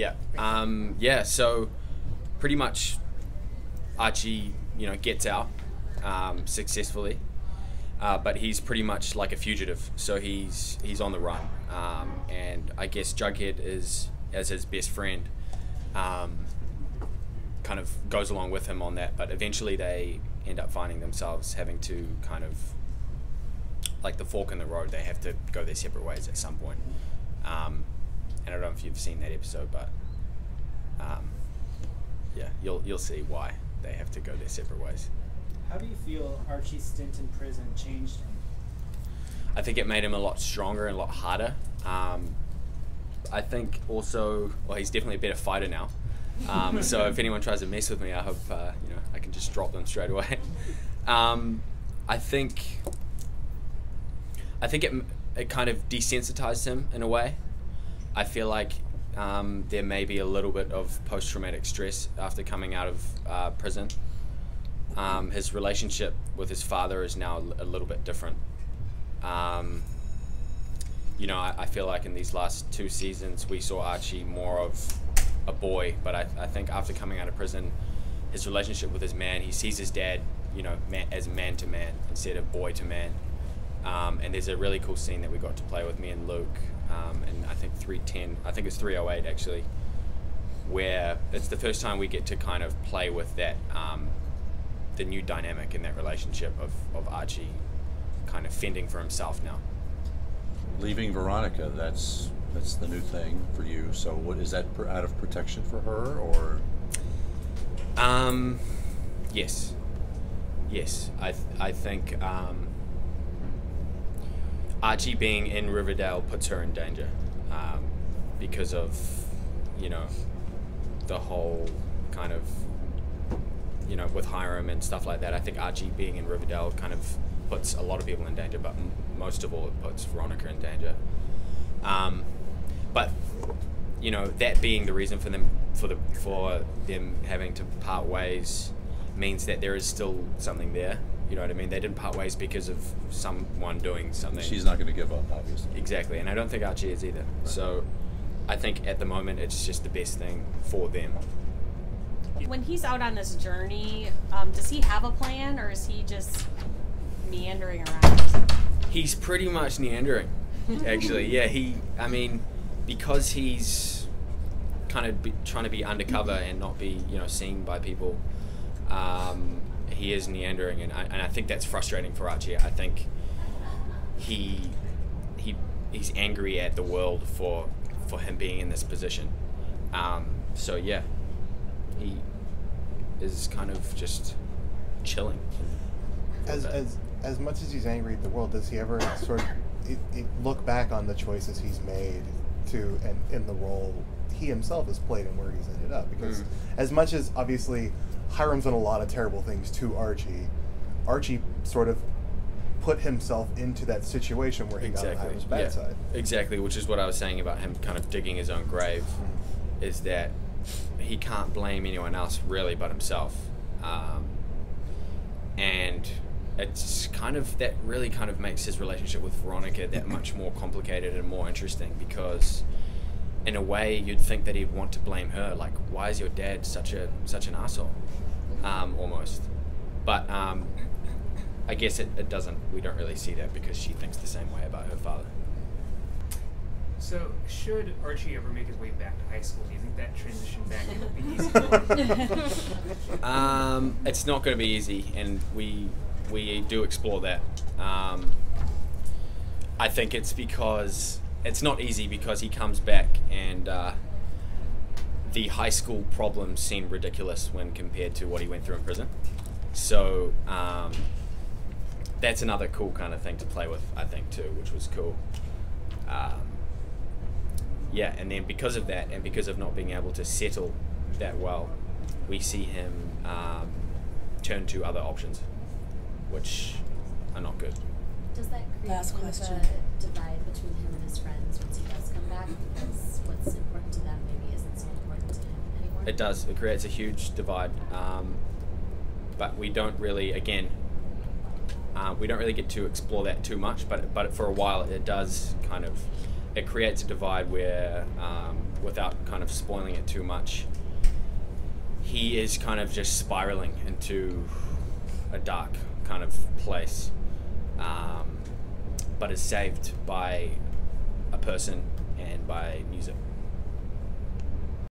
Yeah. Yeah. So pretty much, Archie, gets out successfully, but he's pretty much like a fugitive. So he's on the run, and I guess Jughead is as his best friend. Kind of goes along with him on that, but eventually they end up finding themselves having to kind of, like the fork in the road, they have to go their separate ways at some point. And I don't know if you've seen that episode, but yeah, you'll see why they have to go their separate ways. How do you feel Archie's stint in prison changed him? I think it made him a lot stronger and a lot harder. I think also, well, he's definitely a better fighter now. So if anyone tries to mess with me, I hope I can just drop them straight away. I think it kind of desensitized him in a way. I feel like there may be a little bit of post-traumatic stress after coming out of prison. His relationship with his father is now a little bit different. I feel like in these last 2 seasons we saw Archie more of a boy, but I think after coming out of prison, his relationship with his man, he sees his dad, as man to man instead of boy to man. And there's a really cool scene that we got to play with, me and Luke, and I think 310, I think it's 308 actually, where it's the first time we get to kind of play with that, the new dynamic in that relationship of Archie kind of fending for himself now. Leaving Veronica, that's the new thing for you. So what is that, out of protection for her, or? Yes. I think Archie being in Riverdale puts her in danger, because of the whole kind of with Hiram and stuff like that. I think Archie being in Riverdale kind of puts a lot of people in danger, but most of all it puts Veronica in danger. But that being the reason for them having to part ways means that there is still something there. You know what I mean? They didn't part ways because of someone doing something. She's not going to give up, obviously. Exactly, and I don't think Archie is either. Right. So I think at the moment it's just the best thing for them. When he's out on this journey, does he have a plan, or is he just meandering around? He's pretty much meandering, actually. Yeah, because he's kind of trying to be undercover and not be, seen by people. He is meandering, and I think that's frustrating for Archie. I think he's angry at the world for him being in this position. So yeah, he is kind of just chilling. As much as he's angry at the world, does he ever sort of look back on the choices he's made and in the role he himself has played and where he's ended up? Because as much as obviously Hiram's done a lot of terrible things to Archie sort of put himself into that situation where he got on Hiram's bad side. Exactly, which is what I was saying about him kind of digging his own grave, is that he can't blame anyone else really but himself. And it's kind of, that really kind of makes his relationship with Veronica that much more complicated and more interesting, because in a way you'd think that he'd want to blame her, like, why is your dad such an asshole, almost. But I guess it doesn't, we don't really see that because she thinks the same way about her father. So, should Archie ever make his way back to high school, do you think that transition back will be easy? It's not going to be easy, and we do explore that. I think it's because it's not easy because he comes back and the high school problems seem ridiculous when compared to what he went through in prison. So that's another cool kind of thing to play with, I think, too, which was cool. Yeah, and then because of that, and because of not being able to settle that well, we see him turn to other options, which are not good. Does that create kind of a divide between him and his friends once he does come back? Because what's important to them maybe isn't so important to him anymore? It does. It creates a huge divide. But we don't really, we don't really get to explore that too much, but for a while it does kind of, it creates a divide where without kind of spoiling it too much, he is kind of just spiraling into a dark kind of place, but is saved by a person and by music.